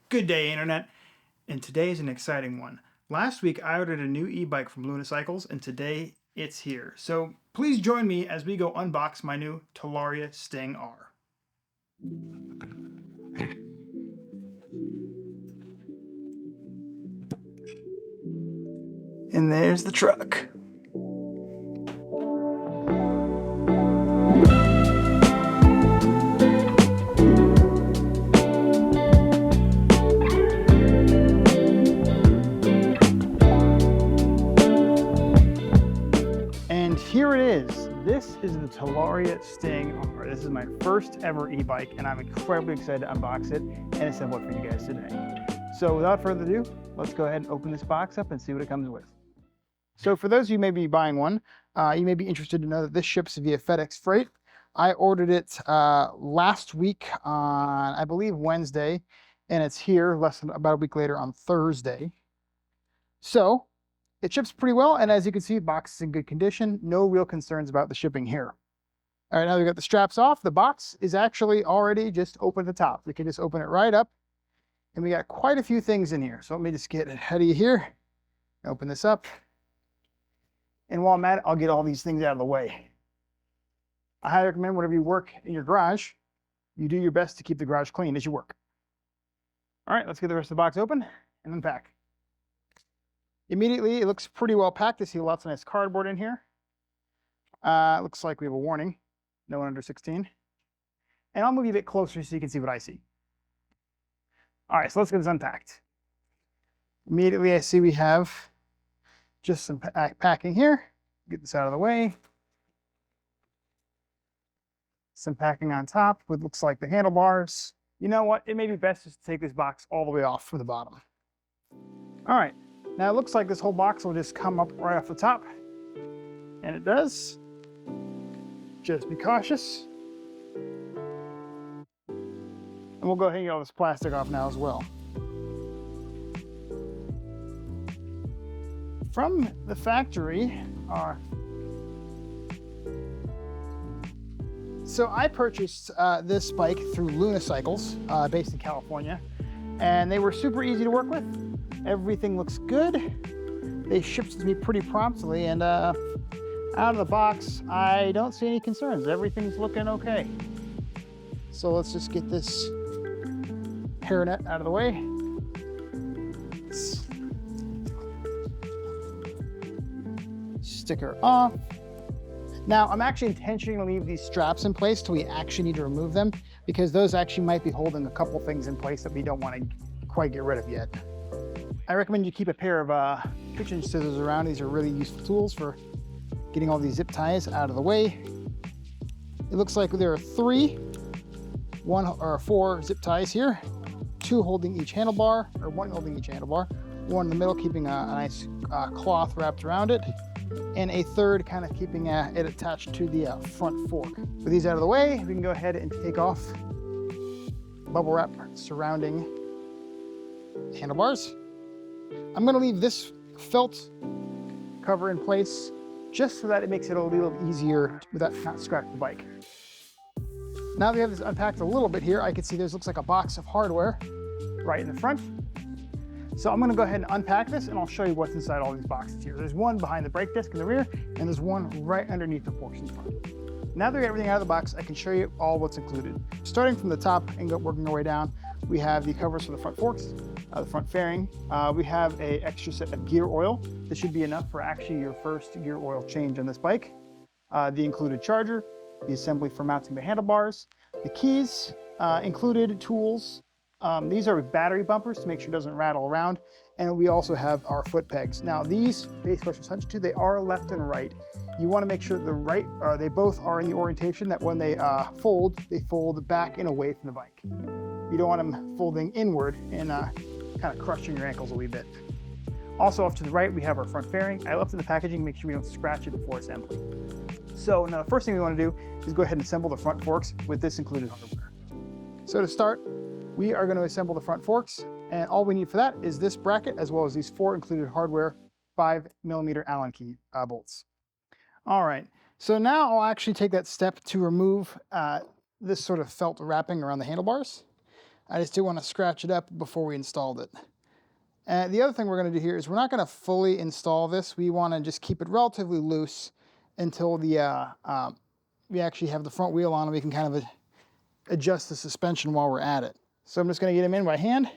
Good day, Internet, and today is an exciting one. Last week I ordered a new e-bike from Lunicycles, and today it's here. So please join me as we go unbox my new Talaria Sting R. And there's the truck. And here it is. This is the Talaria Sting R. This is my first ever e-bike, and I'm incredibly excited to unbox it and assemble it for you guys today. So without further ado, let's go ahead and open this box up and see what it comes with. So for those of you who may be buying one, you may be interested to know that this ships via FedEx Freight. I ordered it last week on, I believe, Wednesday, and it's here less than about a week later on Thursday. So it ships pretty well, and as you can see, the box is in good condition. No real concerns about the shipping here. All right, now we've got the straps off. The box is actually already just open at the top. We can just open it right up, and we got quite a few things in here. So let me just get ahead of you here. Open this up. And while I'm at it, I'll get all these things out of the way. I highly recommend whenever you work in your garage, you do your best to keep the garage clean as you work. All right, let's get the rest of the box open and unpack. Immediately, it looks pretty well packed. I see lots of nice cardboard in here. Looks like we have a warning, no one under 16. And I'll move you a bit closer so you can see what I see. All right, so let's get this unpacked. Immediately, I see we have just some packing here. Get this out of the way. Some packing on top with looks like the handlebars. You know what? It may be best just to take this box all the way off from the bottom. All right, now it looks like this whole box will just come up right off the top. And it does. Just be cautious. And we'll go ahead and get all this plastic off now as well. From the factory are... So I purchased this bike through Lunicycles, based in California, and they were super easy to work with. Everything looks good. They shipped it to me pretty promptly, and out of the box, I don't see any concerns. Everything's looking okay. So let's just get this hairnet out of the way. Sticker off. Now, I'm actually intentionally going to leave these straps in place till we actually need to remove them, because those actually might be holding a couple things in place that we don't want to quite get rid of yet. I recommend you keep a pair of kitchen scissors around. These are really useful tools for getting all these zip ties out of the way. It looks like there are four zip ties here, two holding each handlebar, or one holding each handlebar, one in the middle keeping a nice cloth wrapped around it, and a third kind of keeping it attached to the front fork. With these out of the way, we can go ahead and take off bubble wrap surrounding the handlebars. I'm going to leave this felt cover in place just so that it makes it a little easier without not scratching the bike. Now that we have this unpacked a little bit here, I can see looks like a box of hardware right in the front. So I'm going to go ahead and unpack this, and I'll show you what's inside all these boxes here. There's one behind the brake disc in the rear, and there's one right underneath the forks in the front. Now that we got everything out of the box, I can show you all what's included. Starting from the top and working our way down, we have the covers for the front forks, the front fairing. We have an extra set of gear oil. This should be enough for actually your first gear oil change on this bike. The included charger, the assembly for mounting the handlebars, the keys, included tools. These are battery bumpers to make sure it doesn't rattle around. And we also have our foot pegs. Now these base special attention to, they are left and right. You want to make sure that they both are in the orientation that when they fold back and away from the bike. You don't want them folding inward and kind of crushing your ankles a wee bit. Also off to the right, we have our front fairing. I left in the packaging, make sure we don't scratch it before assembly. So now the first thing we want to do is go ahead and assemble the front forks with this included hardware. So to start, we are going to assemble the front forks, and all we need for that is this bracket as well as these four included hardware 5mm Allen key bolts. All right, so now I'll actually take that step to remove this sort of felt wrapping around the handlebars. I just didn't want to scratch it up before we installed it. And the other thing we're going to do here is we're not going to fully install this. We want to just keep it relatively loose until the we actually have the front wheel on and we can kind of adjust the suspension while we're at it. So I'm just going to get them in by hand,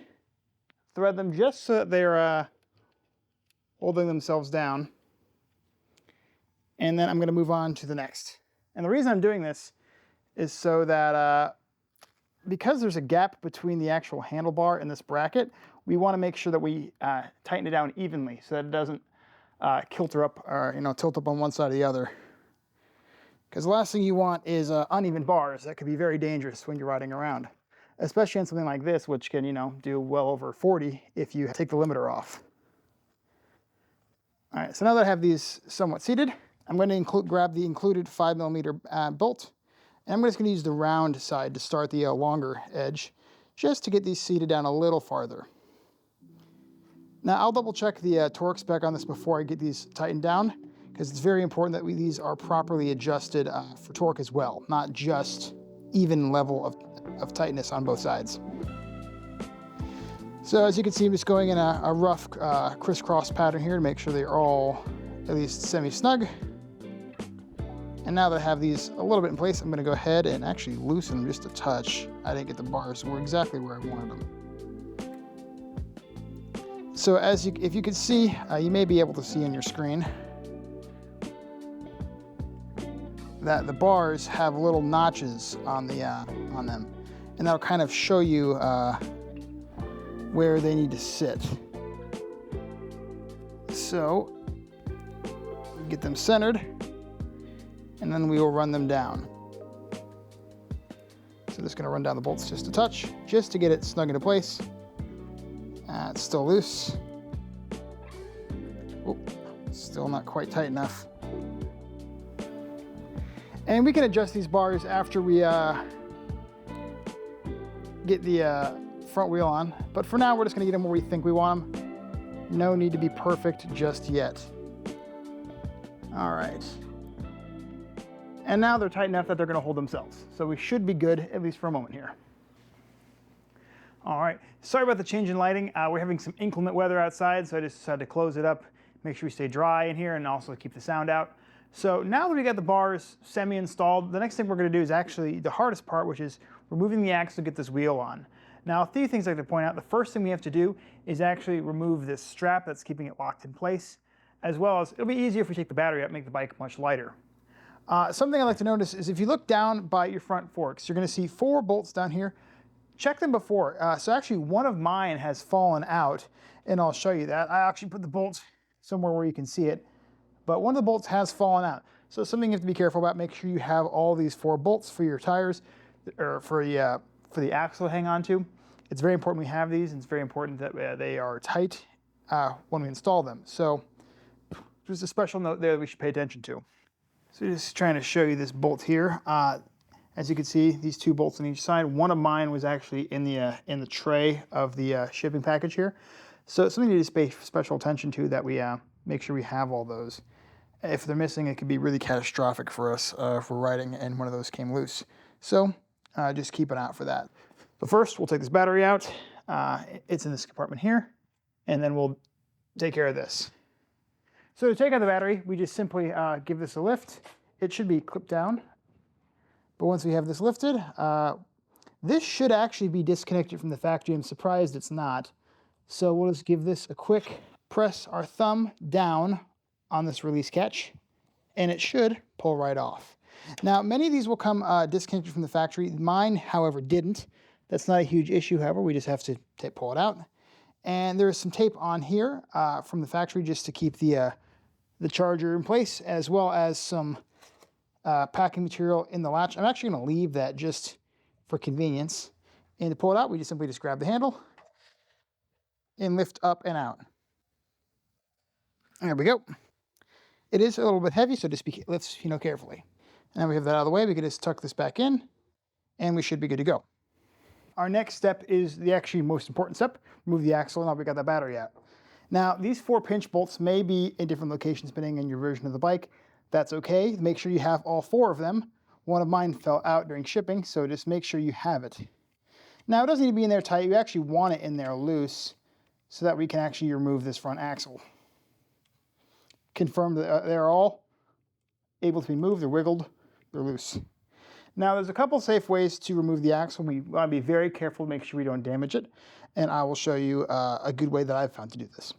thread them just so that they're holding themselves down. And then I'm going to move on to the next. And the reason I'm doing this is so that because there's a gap between the actual handlebar and this bracket, we want to make sure that we tighten it down evenly so that it doesn't kilter up or tilt up on one side or the other. Because the last thing you want is uneven bars. That could be very dangerous when you're riding around, especially on something like this, which can do well over 40 if you take the limiter off. All right, so now that I have these somewhat seated, I'm going to grab the included 5mm bolt, and I'm just going to use the round side to start the longer edge, just to get these seated down a little farther. Now I'll double check the torque spec on this before I get these tightened down, because it's very important that these are properly adjusted for torque as well, not just even level of tightness on both sides. So as you can see, I'm just going in a rough crisscross pattern here to make sure they're all at least semi-snug. And now that I have these a little bit in place, I'm going to go ahead and actually loosen them just a touch. I didn't get the bars, so we're exactly where I wanted them. So if you can see, you may be able to see on your screen that the bars have little notches on them, and that'll kind of show you where they need to sit. So get them centered, and then we will run them down. So just going to run down the bolts just a touch, just to get it snug into place. It's still loose. Oh, still not quite tight enough. And we can adjust these bars after we get the front wheel on. But for now, we're just going to get them where we think we want them. No need to be perfect just yet. All right. And now they're tight enough that they're going to hold themselves. So we should be good, at least for a moment here. All right, sorry about the change in lighting. We're having some inclement weather outside, so I just decided to close it up, make sure we stay dry in here, and also keep the sound out. So now that we got the bars semi-installed, the next thing we're going to do is actually the hardest part, which is removing the axle to get this wheel on. Now, a few things I'd like to point out. The first thing we have to do is actually remove this strap that's keeping it locked in place, as well as it'll be easier if we take the battery out and make the bike much lighter. Something I'd like to notice is if you look down by your front forks, you're going to see 4 bolts down here. Check them before. So actually one of mine has fallen out, and I'll show you that. I actually put the bolt somewhere where you can see it, but one of the bolts has fallen out. So something you have to be careful about. Make sure you have all these 4 bolts for your tires, or for the axle to hang on to. It's very important we have these, and it's very important that they are tight when we install them. So just a special note there that we should pay attention to. So just trying to show you this bolt here. As you can see, these 2 bolts on each side. One of mine was actually in the tray of the shipping package here. So it's something you need to pay special attention to, that we make sure we have all those. If they're missing, it could be really catastrophic for us if we're riding and one of those came loose. So just keep an eye out for that. But first, we'll take this battery out. It's in this compartment here, and then we'll take care of this. So to take out the battery, we just simply give this a lift. It should be clipped down. But once we have this lifted, this should actually be disconnected from the factory. I'm surprised it's not. So we'll just give this a quick press our thumb down on this release catch, and it should pull right off. Now, many of these will come disconnected from the factory. Mine, however, didn't. That's not a huge issue, however. We just have to pull it out. And there is some tape on here from the factory just to keep the charger in place, as well as some packing material in the latch. I'm actually going to leave that just for convenience. And to pull it out, we just simply grab the handle and lift up and out. There we go. It is a little bit heavy, so just lift carefully. And now we have that out of the way. We can just tuck this back in, and we should be good to go. Our next step is the actually most important step. Remove the axle, and now we got the battery out. Now, these 4 pinch bolts may be in different locations depending on your version of the bike. That's okay. Make sure you have all 4 of them. One of mine fell out during shipping, so just make sure you have it. Now it doesn't need to be in there tight, you actually want it in there loose so that we can actually remove this front axle. Confirm that they're all able to be moved, they're wiggled, they're loose. Now there's a couple safe ways to remove the axle. We want to be very careful to make sure we don't damage it, and I will show you a good way that I've found to do this.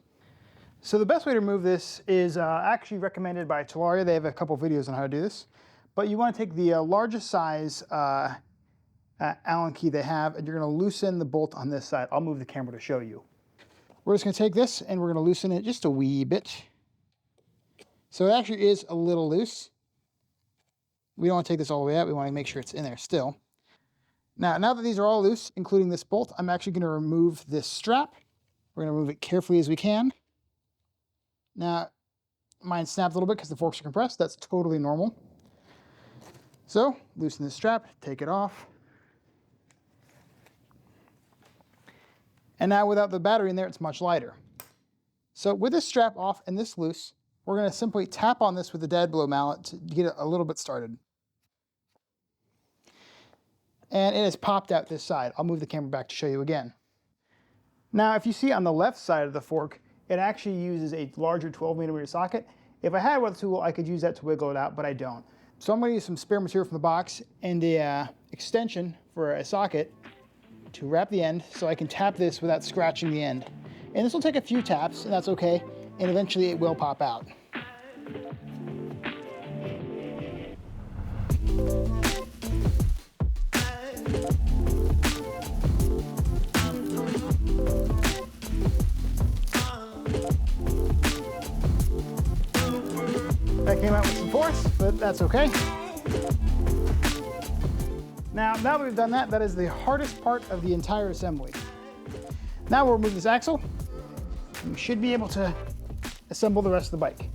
So the best way to remove this is actually recommended by Talaria. They have a couple videos on how to do this. But you want to take the largest size Allen key they have, and you're going to loosen the bolt on this side. I'll move the camera to show you. We're just going to take this and we're going to loosen it just a wee bit. So it actually is a little loose. We don't want to take this all the way out. We want to make sure it's in there still. Now that these are all loose, including this bolt, I'm actually going to remove this strap. We're going to remove it carefully as we can. Now, mine snapped a little bit because the forks are compressed. That's totally normal. So, loosen this strap, take it off. And now without the battery in there, it's much lighter. So with this strap off and this loose, we're going to simply tap on this with the dead blow mallet to get it a little bit started. And it has popped out this side. I'll move the camera back to show you again. Now, if you see on the left side of the fork, it actually uses a larger 12mm socket. If I had one tool, I could use that to wiggle it out, but I don't. So I'm going to use some spare material from the box and a extension for a socket to wrap the end so I can tap this without scratching the end. And this will take a few taps, and that's okay, and eventually it will pop out. That came out with some force, but that's okay. Now that we've done that, that is the hardest part of the entire assembly. Now we'll remove this axle. We should be able to assemble the rest of the bike.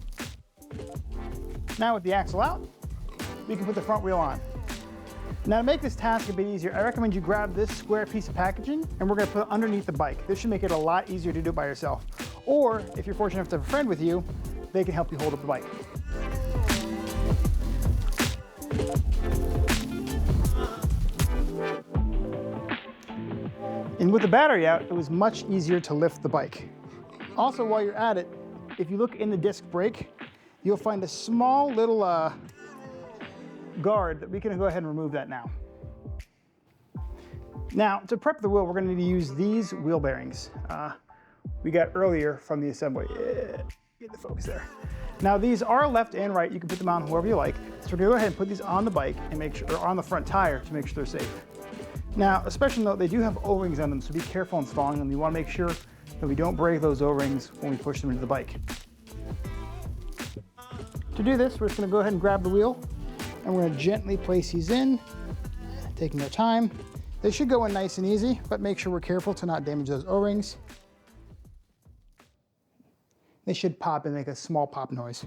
Now with the axle out, we can put the front wheel on. Now to make this task a bit easier, I recommend you grab this square piece of packaging and we're going to put it underneath the bike. This should make it a lot easier to do it by yourself. Or if you're fortunate enough to have a friend with you, they can help you hold up the bike. And with the battery out, it was much easier to lift the bike. Also, while you're at it, if you look in the disc brake, you'll find a small little guard that we can go ahead and remove that now. Now, to prep the wheel, we're going to need to use these wheel bearings we got earlier from the assembly. Get the focus there. Now, these are left and right. You can put them on wherever you like. So we're going to go ahead and put these on the bike and make sure, or on the front tire to make sure they're safe. Now, a special note, they do have O-rings on them, so be careful installing them. You want to make sure that we don't break those O-rings when we push them into the bike. To do this, we're just going to go ahead and grab the wheel, and we're going to gently place these in, taking our time. They should go in nice and easy, but make sure we're careful to not damage those O-rings. They should pop and make a small pop noise.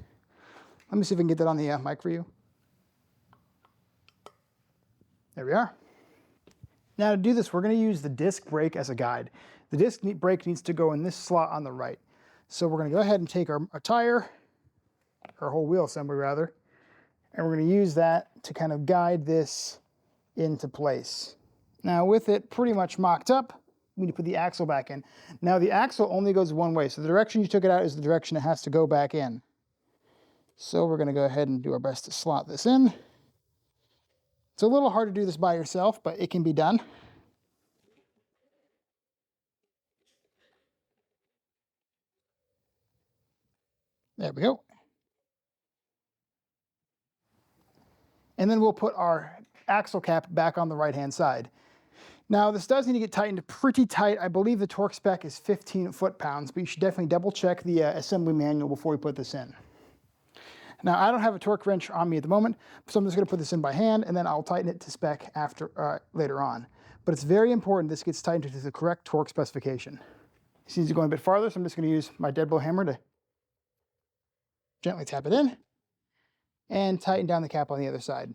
Let me see if I can get that on the mic for you. There we are. Now to do this, we're going to use the disc brake as a guide. The disc brake needs to go in this slot on the right. So we're going to go ahead and take our tire, our whole wheel assembly rather, and we're going to use that to kind of guide this into place. Now with it pretty much mocked up, we need to put the axle back in. Now the axle only goes one way, so the direction you took it out is the direction it has to go back in. So we're going to go ahead and do our best to slot this in. It's a little hard to do this by yourself, but it can be done. There we go. And then we'll put our axle cap back on the right-hand side. Now, this does need to get tightened pretty tight. I believe the torque spec is 15 foot-pounds, but you should definitely double-check the assembly manual before we put this in. Now, I don't have a torque wrench on me at the moment, so I'm just going to put this in by hand, and then I'll tighten it to spec after later on. But it's very important this gets tightened to the correct torque specification. This needs to go a bit farther, so I'm just going to use my dead blow hammer to gently tap it in and tighten down the cap on the other side.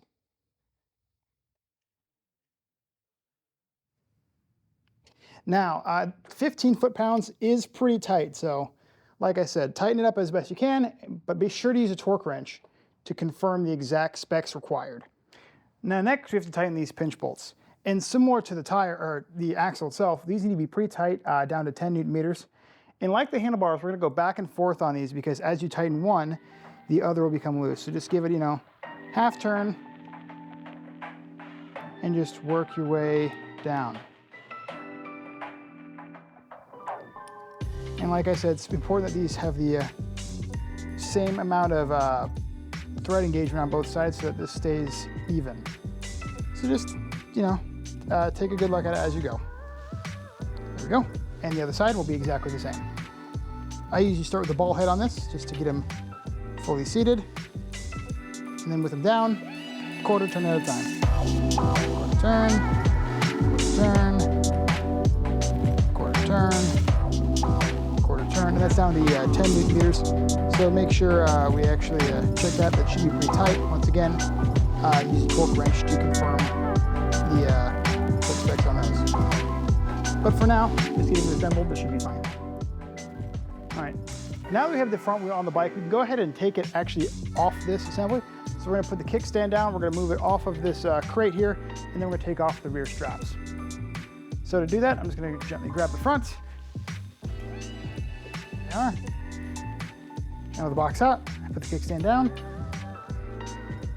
Now, 15 foot-pounds is pretty tight, so like I said, tighten it up as best you can, but be sure to use a torque wrench to confirm the exact specs required. Now next, we have to tighten these pinch bolts. And similar to the tire or the axle itself, these need to be pretty tight, down to 10 Newton meters. And like the handlebars, we're gonna go back and forth on these because as you tighten one, the other will become loose. So just give it, half turn and just work your way down. And like I said, it's important that these have the same amount of thread engagement on both sides so that this stays even. So just, take a good look at it as you go. There we go. And the other side will be exactly the same. I usually start with the ball head on this just to get them fully seated. And then with them down, quarter turn at a time. Quarter turn, quarter turn, quarter turn, and that's down to 10 Newton meters. So make sure we actually check that. That should be pretty tight. Once again, use a torque wrench to confirm the torque specs on those. But for now, just getting it assembled, this should be fine. All right, now that we have the front wheel on the bike, we can go ahead and take it actually off this assembly. So we're gonna put the kickstand down, we're gonna move it off of this crate here, and then we're gonna take off the rear straps. So to do that, I'm just gonna gently grab the front. There we are. Now with the box out, I put the kickstand down.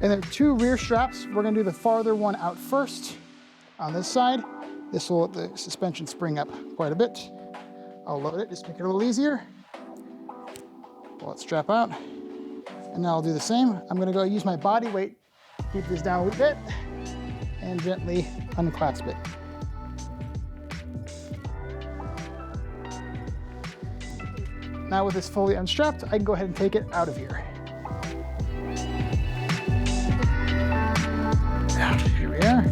And then 2 rear straps. We're gonna do the farther one out first on this side. This will let the suspension spring up quite a bit. I'll load it, just make it a little easier. Pull that strap out. And now I'll do the same. I'm gonna go use my body weight, keep this down a little bit, and gently unclasp it. Now with this fully unstrapped, I can go ahead and take it out of here. Here we are.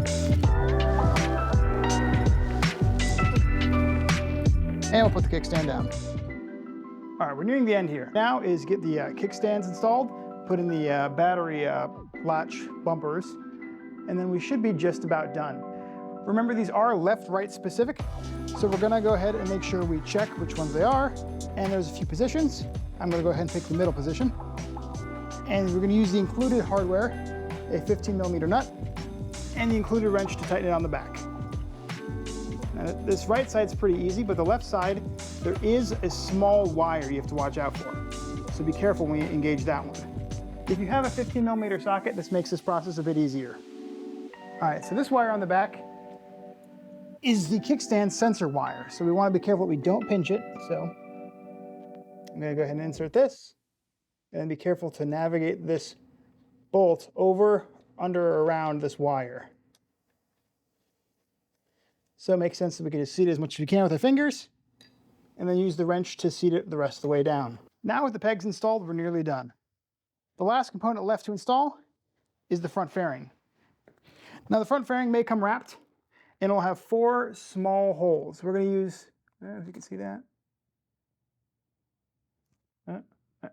And we'll put the kickstand down. All right, we're nearing the end here. Now is get the kickstands installed, put in the battery latch bumpers, and then we should be just about done. Remember, these are left-right specific, so we're gonna go ahead and make sure we check which ones they are. And there's a few positions. I'm gonna go ahead and pick the middle position. And we're gonna use the included hardware, a 15mm nut, and the included wrench to tighten it on the back. Now, this right side's pretty easy, but the left side, there is a small wire you have to watch out for. So be careful when you engage that one. If you have a 15mm socket, this makes this process a bit easier. All right, so this wire on the back is the kickstand sensor wire. So we wanna be careful that we don't pinch it. So I'm gonna go ahead and insert this, and then be careful to navigate this bolt over, under, or around this wire. So it makes sense that we can just seat it as much as we can with our fingers, and then use the wrench to seat it the rest of the way down. Now with the pegs installed, we're nearly done. The last component left to install is the front fairing. Now the front fairing may come wrapped, and it'll have 4 small holes. We're gonna use, if you can see that.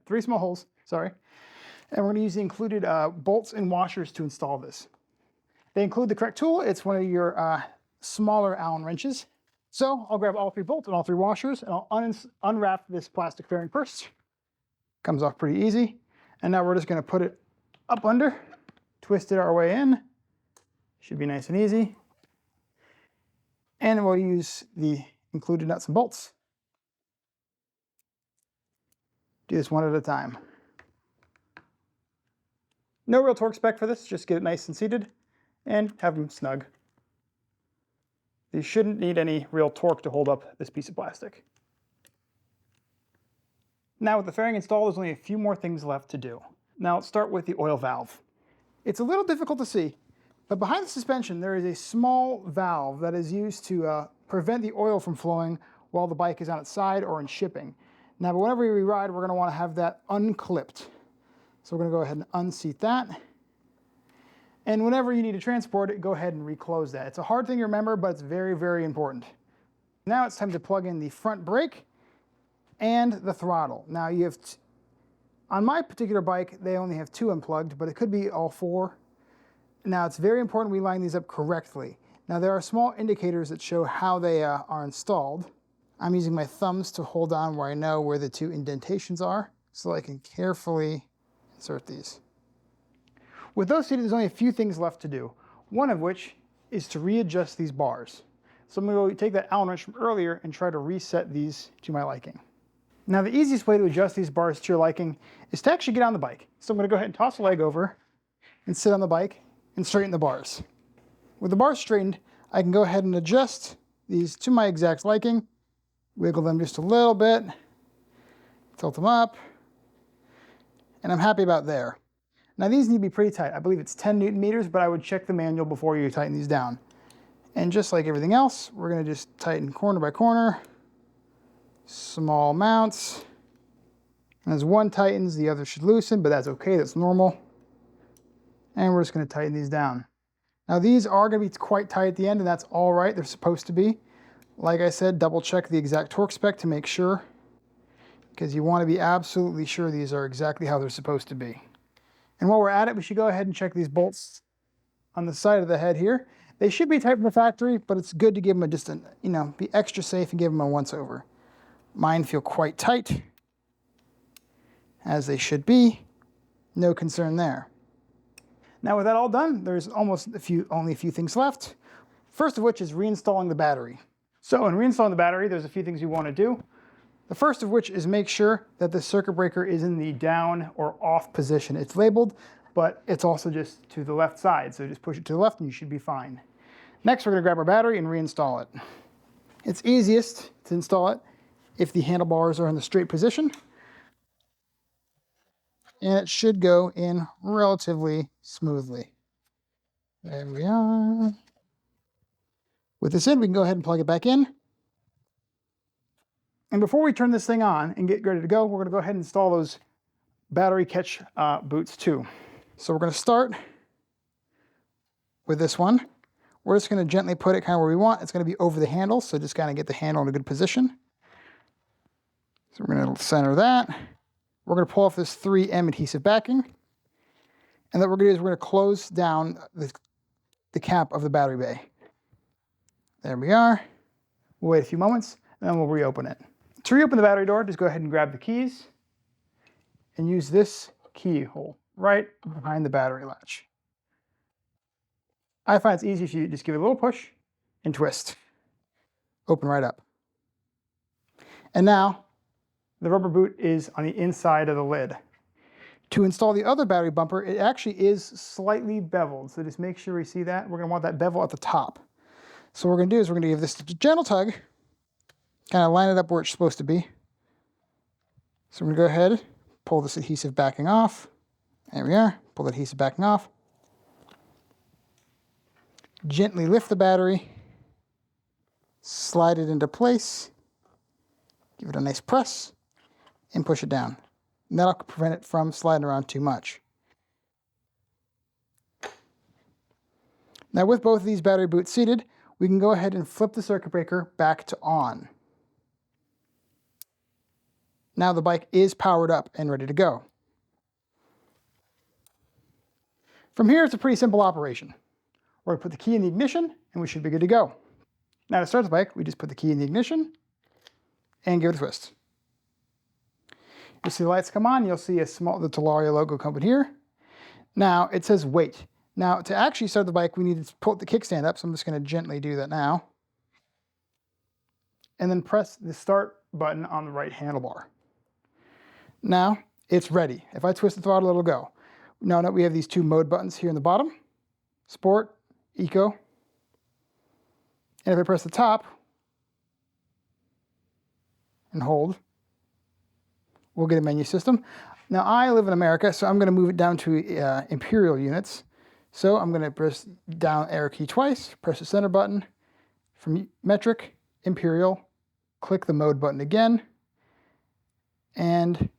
3 small holes, sorry. And we're gonna use the included bolts and washers to install this. They include the correct tool. It's one of your smaller Allen wrenches. So I'll grab all 3 bolts and all 3 washers, and I'll unwrap this plastic fairing first. Comes off pretty easy. And now we're just gonna put it up under, twist it our way in. Should be nice and easy. And we'll use the included nuts and bolts. Do this one at a time. No real torque spec for this, just get it nice and seated and have them snug. These shouldn't need any real torque to hold up this piece of plastic. Now with the fairing installed, there's only a few more things left to do. Now let's start with the oil valve. It's a little difficult to see, but behind the suspension there is a small valve that is used to prevent the oil from flowing while the bike is on its side or in shipping. Now, but whenever we ride, we're gonna wanna have that unclipped. So we're gonna go ahead and unseat that. And whenever you need to transport it, go ahead and reclose that. It's a hard thing to remember, but it's very, very important. Now it's time to plug in the front brake and the throttle. Now you have, on my particular bike, they only have 2 unplugged, but it could be all 4. Now it's very important we line these up correctly. Now there are small indicators that show how they are installed. I'm using my thumbs to hold on where I know where the 2 indentations are, so I can carefully insert these. With those seated, there's only a few things left to do. One of which is to readjust these bars. So I'm going to take that Allen wrench from earlier and try to reset these to my liking. Now the easiest way to adjust these bars to your liking is to actually get on the bike. So I'm going to go ahead and toss a leg over and sit on the bike and straighten the bars. With the bars straightened, I can go ahead and adjust these to my exact liking, wiggle them just a little bit, tilt them up, and I'm happy about there. Now these need to be pretty tight. I believe it's 10 Newton meters, but I would check the manual before you tighten these down. And just like everything else, we're going to just tighten corner by corner, small amounts. And as one tightens, the other should loosen, but that's okay, that's normal. And we're just going to tighten these down. Now these are going to be quite tight at the end, and that's all right, they're supposed to be. Like I said, double check the exact torque spec to make sure, because you want to be absolutely sure these are exactly how they're supposed to be. And while we're at it, we should go ahead and check these bolts on the side of the head here. They should be tight from the factory, but it's good to give them just a, be extra safe and give them a once over. Mine feel quite tight, as they should be. No concern there. Now with that all done, there's only a few things left. First of which is reinstalling the battery. So in reinstalling the battery, there's a few things you want to do. The first of which is make sure that the circuit breaker is in the down or off position. It's labeled, but it's also just to the left side. So just push it to the left and you should be fine. Next, we're going to grab our battery and reinstall it. It's easiest to install it if the handlebars are in the straight position. And it should go in relatively smoothly. There we are. With this in, we can go ahead and plug it back in. And before we turn this thing on and get ready to go, we're going to go ahead and install those battery catch boots too. So we're going to start with this one. We're just going to gently put it kind of where we want. It's going to be over the handle, so just kind of get the handle in a good position. So we're going to center that. We're going to pull off this 3M adhesive backing. And what we're going to do is we're going to close down the cap of the battery bay. There we are. We'll wait a few moments, and then we'll reopen it. To reopen the battery door, just go ahead and grab the keys and use this keyhole right behind the battery latch. I find it's easy if you just give it a little push and twist. Open right up. And now, the rubber boot is on the inside of the lid. To install the other battery bumper, it actually is slightly beveled. So just make sure we see that. We're going to want that bevel at the top. So what we're going to do is we're going to give this a gentle tug, kind of line it up where it's supposed to be. So we're going to go ahead, pull this adhesive backing off. There we are. Pull the adhesive backing off. Gently lift the battery, slide it into place, give it a nice press, and push it down. And that'll prevent it from sliding around too much. Now with both of these battery boots seated, we can go ahead and flip the circuit breaker back to on. Now the bike is powered up and ready to go. From here, it's a pretty simple operation. We're going to put the key in the ignition and we should be good to go. Now to start the bike, we just put the key in the ignition and give it a twist. You'll see the lights come on. You'll see the Talaria logo coming here. Now it says wait. Now to actually start the bike, we need to pull the kickstand up. So I'm just going to gently do that now. And then press the start button on the right handlebar. Now it's ready. If I twist the throttle, it'll go. Now we have these two mode buttons here in the bottom. Sport, Eco. And if I press the top and hold, we'll get a menu system. Now I live in America, so I'm going to move it down to imperial units. So I'm going to press down arrow key twice, press the center button. From metric, imperial, click the mode button again, and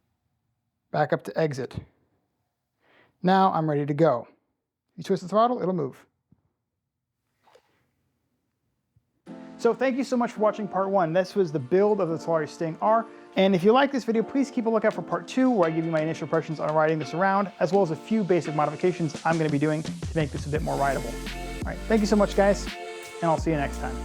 back up to exit. Now I'm ready to go. You twist the throttle, it'll move. So thank you so much for watching part 1. This was the build of the Talaria Sting R. And if you like this video, please keep a lookout for part 2, where I give you my initial impressions on riding this around, as well as a few basic modifications I'm going to be doing to make this a bit more rideable. All right, thank you so much, guys, and I'll see you next time.